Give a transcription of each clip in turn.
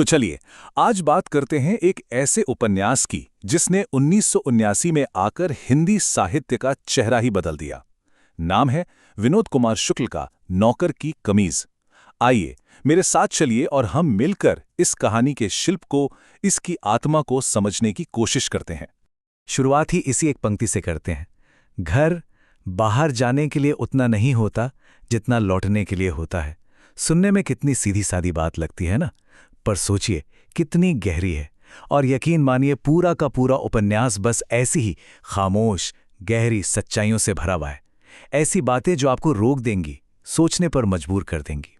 तो चलिए आज बात करते हैं एक ऐसे उपन्यास की जिसने 1979 में आकर हिंदी साहित्य का चेहरा ही बदल दिया। नाम है विनोद कुमार शुक्ल का नौकर की कमीज। आइए मेरे साथ चलिए और हम मिलकर इस कहानी के शिल्प को, इसकी आत्मा को समझने की कोशिश करते हैं। शुरुआत ही इसी एक पंक्ति से करते हैं। घर बाहर जाने के लिए उतना नहीं होता जितना लौटने के लिए होता है। सुनने में कितनी सीधी सादी बात लगती है ना, पर सोचिए कितनी गहरी है। और यकीन मानिए पूरा का पूरा उपन्यास बस ऐसी ही खामोश गहरी सच्चाइयों से भरा हुआ है। ऐसी बातें जो आपको रोक देंगी, सोचने पर मजबूर कर देंगी।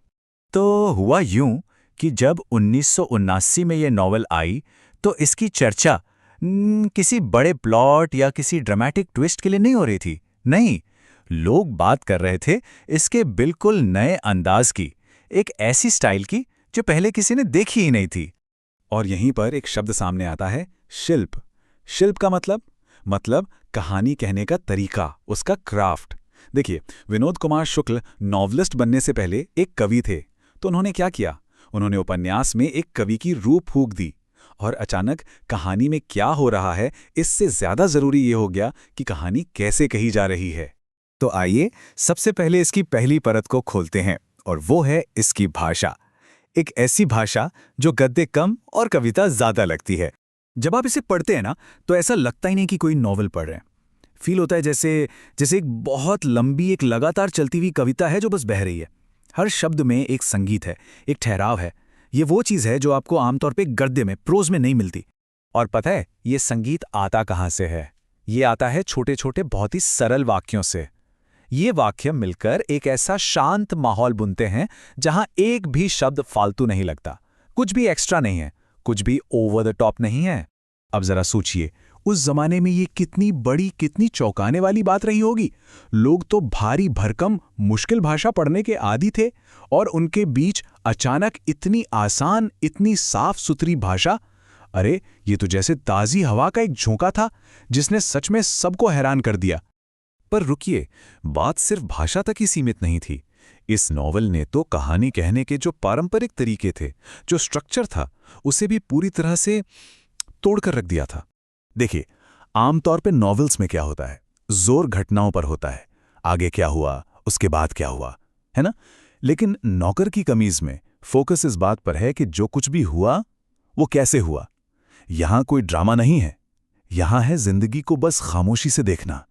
तो हुआ यूं कि जब 1979 में ये नॉवेल आई तो इसकी चर्चा किसी बड़े प्लॉट या किसी ड्रामेटिक ट्विस्ट के लिए नहीं हो रही थी। नहीं, लोग बात कर रहे थे इसके बिल्कुल नए अंदाज की, एक ऐसी स्टाइल की जो पहले किसी ने देखी ही नहीं थी। और यहीं पर एक शब्द सामने आता है, शिल्प। शिल्प का मतलब कहानी कहने का तरीका, उसका क्राफ्ट। देखिए, विनोद कुमार शुक्ल नॉवलिस्ट बनने से पहले एक कवि थे। तो उन्होंने क्या किया? उन्होंने उपन्यास में एक कवि की रूह फूंक दी। और अचानक कहानी में क्या हो रहा है, इससे ज्यादा जरूरी ये हो गया कि कहानी कैसे कही जा रही है। तो आइए सबसे पहले इसकी पहली परत को खोलते हैं, और वो है इसकी भाषा। एक ऐसी भाषा जो गद्य कम और कविता ज्यादा लगती है। जब आप इसे पढ़ते हैं ना, तो ऐसा लगता ही नहीं कि कोई नॉवल पढ़ रहे हैं। फील होता है जैसे एक बहुत लंबी, एक लगातार चलती हुई कविता है जो बस बह रही है। हर शब्द में एक संगीत है, एक ठहराव है। ये वो चीज़ है जो आपको आमतौर पे गद्य में, प्रोज में नहीं मिलती। और पता है ये संगीत आता कहाँ से है? ये आता है छोटे छोटे बहुत ही सरल वाक्यों से। ये वाक्य मिलकर एक ऐसा शांत माहौल बुनते हैं जहां एक भी शब्द फालतू नहीं लगता, कुछ भी एक्स्ट्रा नहीं है, कुछ भी ओवर द टॉप नहीं है। अब जरा सोचिए, उस जमाने में ये कितनी बड़ी, कितनी चौंकाने वाली बात रही होगी। लोग तो भारी भरकम मुश्किल भाषा पढ़ने के आदी थे, और उनके बीच अचानक इतनी आसान, इतनी साफ सुथरी भाषा। अरे ये तो जैसे ताजी हवा का एक झोंका था जिसने सच में सबको हैरान कर दिया। पर रुकिए, बात सिर्फ भाषा तक ही सीमित नहीं थी। इस नॉवल ने तो कहानी कहने के जो पारंपरिक तरीके थे, जो स्ट्रक्चर था, उसे भी पूरी तरह से तोड़कर रख दिया था। देखिए, आमतौर पे नॉवेल्स में क्या होता है, जोर घटनाओं पर होता है, आगे क्या हुआ, उसके बाद क्या हुआ, है ना। लेकिन नौकर की कमीज में फोकस इस बात पर है कि जो कुछ भी हुआ वो कैसे हुआ। यहां कोई ड्रामा नहीं है, यहां है जिंदगी को बस खामोशी से देखना।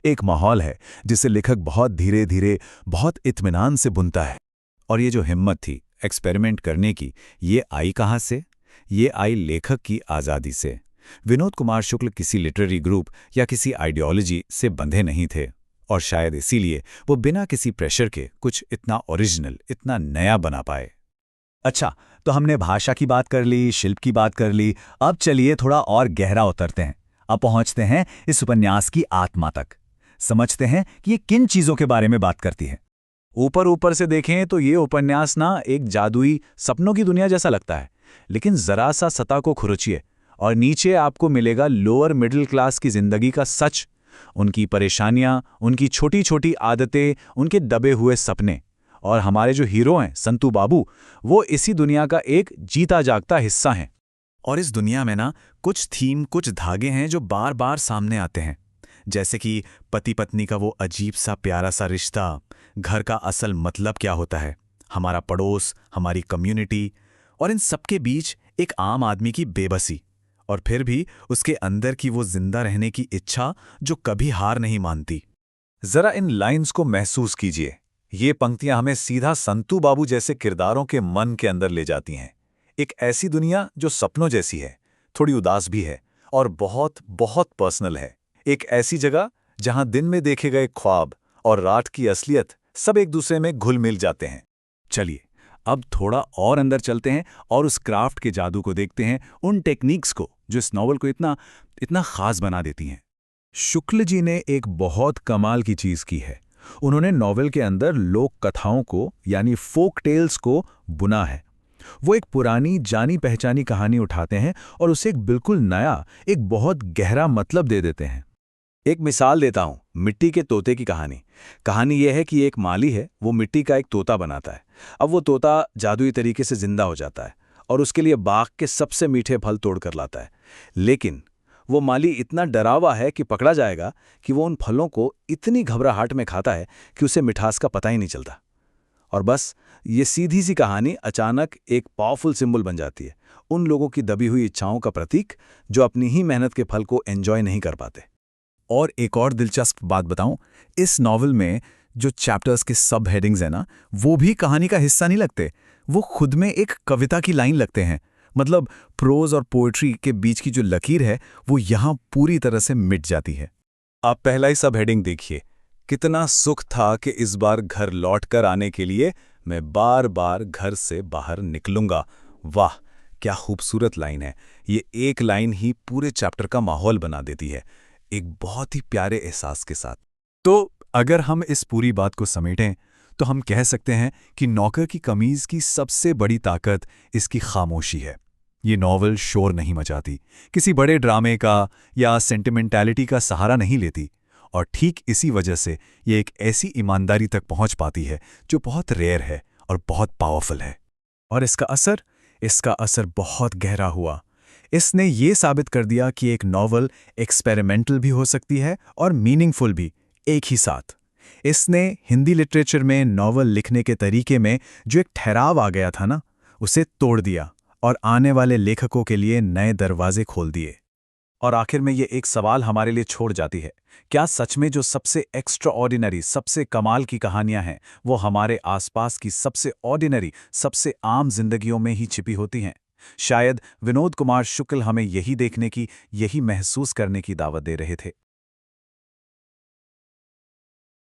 एक माहौल है जिसे लेखक बहुत धीरे धीरे, बहुत इत्मीनान से बुनता है। और ये जो हिम्मत थी एक्सपेरिमेंट करने की, ये आई कहाँ से? ये आई लेखक की आज़ादी से। विनोद कुमार शुक्ल किसी लिटरेरी ग्रुप या किसी आइडियोलॉजी से बंधे नहीं थे, और शायद इसीलिए वो बिना किसी प्रेशर के कुछ इतना ओरिजिनल, इतना नया बना पाए। अच्छा, तो हमने भाषा की बात कर ली, शिल्प की बात कर ली। अब चलिए थोड़ा और गहरा उतरते हैं। अब पहुंचते हैं इस उपन्यास की आत्मा तक। समझते हैं कि ये किन चीजों के बारे में बात करती है। ऊपर ऊपर से देखें तो ये उपन्यास ना एक जादुई सपनों की दुनिया जैसा लगता है, लेकिन जरा सा सतह को खुरचिए और नीचे आपको मिलेगा लोअर मिडिल क्लास की जिंदगी का सच, उनकी परेशानियां, उनकी छोटी छोटी आदतें, उनके दबे हुए सपने। और हमारे जो हीरो हैं संतू बाबू, वो इसी दुनिया का एक जीता जागता हिस्सा हैं। और इस दुनिया में ना कुछ थीम, कुछ धागे हैं जो बार बार सामने आते हैं, जैसे कि पति पत्नी का वो अजीब सा प्यारा सा रिश्ता, घर का असल मतलब क्या होता है, हमारा पड़ोस, हमारी कम्युनिटी, और इन सबके बीच एक आम आदमी की बेबसी, और फिर भी उसके अंदर की वो जिंदा रहने की इच्छा जो कभी हार नहीं मानती। जरा इन लाइंस को महसूस कीजिए। ये पंक्तियां हमें सीधा संतू बाबू जैसे किरदारों के मन के अंदर ले जाती हैं। एक ऐसी दुनिया जो सपनों जैसी है, थोड़ी उदास भी है और बहुत बहुत पर्सनल है। एक ऐसी जगह जहां दिन में देखे गए ख्वाब और रात की असलियत सब एक दूसरे में घुल मिल जाते हैं। चलिए अब थोड़ा और अंदर चलते हैं और उस क्राफ्ट के जादू को देखते हैं, उन टेक्निक्स को जो इस नॉवल को इतना इतना खास बना देती हैं। शुक्ल जी ने एक बहुत कमाल की चीज की है। उन्होंने नॉवेल के अंदर लोक कथाओं को, यानी फोक टेल्स को बुना है। वो एक पुरानी जानी पहचानी कहानी उठाते हैं और उसे एक बिल्कुल नया, एक बहुत गहरा मतलब दे देते हैं। एक मिसाल देता हूं, मिट्टी के तोते की कहानी। कहानी यह है कि एक माली है, वो मिट्टी का एक तोता बनाता है। अब वो तोता जादुई तरीके से जिंदा हो जाता है और उसके लिए बाग के सबसे मीठे फल तोड़कर लाता है। लेकिन वो माली इतना डरावा है कि पकड़ा जाएगा कि वो उन फलों को इतनी घबराहट में खाता है कि उसे मिठास का पता ही नहीं चलता। और बस ये सीधी सी कहानी अचानक एक पावरफुल सिंबल बन जाती है, उन लोगों की दबी हुई इच्छाओं का प्रतीक जो अपनी ही मेहनत के फल को एंजॉय नहीं कर पाते। और एक और दिलचस्प बात बताऊं, इस नॉवल में जो चैप्टर्स के सब हेडिंग्स हैं ना, वो भी कहानी का हिस्सा नहीं लगते, वो खुद में एक कविता की लाइन लगते हैं। मतलब प्रोज और पोएट्री के बीच की जो लकीर है वो यहाँ पूरी तरह से मिट जाती है। आप पहला ही सब हेडिंग देखिए, कितना सुख था कि इस बार घर लौटकर आने के लिए मैं बार बार घर से बाहर निकलूंगा। वाह, क्या खूबसूरत लाइन है। ये एक लाइन ही पूरे चैप्टर का माहौल बना देती है, एक बहुत ही प्यारे एहसास के साथ। तो अगर हम इस पूरी बात को समेटें तो हम कह सकते हैं कि नौकर की कमीज की सबसे बड़ी ताकत इसकी खामोशी है। ये नॉवल शोर नहीं मचाती, किसी बड़े ड्रामे का या सेंटिमेंटैलिटी का सहारा नहीं लेती, और ठीक इसी वजह से ये एक ऐसी ईमानदारी तक पहुंच पाती है जो बहुत रेयर है और बहुत पावरफुल है। और इसका असर बहुत गहरा हुआ। इसने ये साबित कर दिया कि एक नॉवल एक्सपेरिमेंटल भी हो सकती है और मीनिंगफुल भी, एक ही साथ। इसने हिंदी लिटरेचर में नॉवल लिखने के तरीके में जो एक ठहराव आ गया था ना, उसे तोड़ दिया और आने वाले लेखकों के लिए नए दरवाजे खोल दिए। और आखिर में ये एक सवाल हमारे लिए छोड़ जाती है, क्या सच में जो सबसे एक्स्ट्राऑर्डिनरी, सबसे कमाल की कहानियां हैं वो हमारे आसपास की सबसे ऑर्डिनरी, सबसे आम जिंदगियों में ही छिपी होती हैं? शायद विनोद कुमार शुक्ल हमें यही देखने की, यही महसूस करने की दावत दे रहे थे।